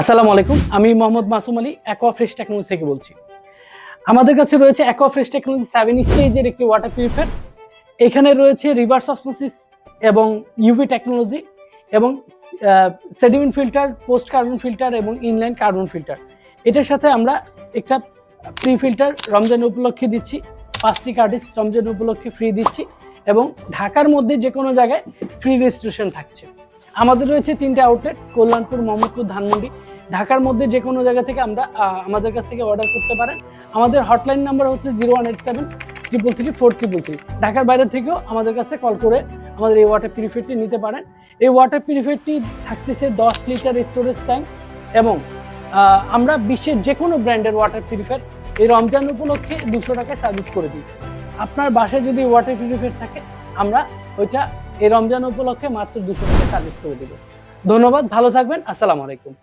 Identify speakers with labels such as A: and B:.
A: আসসালামু আলাইকুম, আমি মোহাম্মদ মাসুম আলী অ্যাকোয়াফ্রেশ টেকনোলজি থেকে বলছি। আমাদের কাছে রয়েছে অ্যাকোয়াফ্রেশ টেকনোলজি 7 স্টেজের একটি ওয়াটার পিউরিফায়ার। এখানে রয়েছে রিভার্স অসমোসিস এবং ইউভি টেকনোলজি এবং sediment filter, post carbon filter এবং ইনলাইন কার্বন ফিল্টার। এটার সাথে আমরা একটা ফ্রি ফিল্টার রমজান উপলক্ষে দিচ্ছি, 5টি কার্টিজ রমজান উপলক্ষে ফ্রি দিচ্ছি এবং ঢাকার মধ্যে যে কোনো জায়গায় ফ্রি রেজিস্ট্রেশন থাকছে। আমাদের রয়েছে 3টে আউটলেট, কল্যাণপুর, মোহাম্মদপুর, ধানমন্ডি। ঢাকার মধ্যে যে কোনো জায়গা থেকে আমাদের কাছ থেকে অর্ডার করতে পারেন। আমাদের হটলাইন নাম্বার হচ্ছে 0187333433। ঢাকার বাইরে থেকেও আমাদের কাছে কল করে আমাদের এই ওয়াটার পিউরিফায়ারটি নিতে পারেন। এই ওয়াটার পিউরিফায়ারটি থাকতেছে 10 লিটার স্টোরেজ ট্যাঙ্ক এবং আমরা বিশ্বের যে কোনো ব্র্যান্ডের ওয়াটার পিউরিফায়ার এই রমজান উপলক্ষে 200 টাকায় সার্ভিস করে দিই। আপনার বাসায় যদি ওয়াটার পিউরিফায়ার থাকে আমরা ওইটা এই রমজান উপলক্ষে মাত্র 200 টাকায় সার্ভিস করে দেব। ধন্যবাদ, ভালো থাকবেন। আসসালামু আলাইকুম।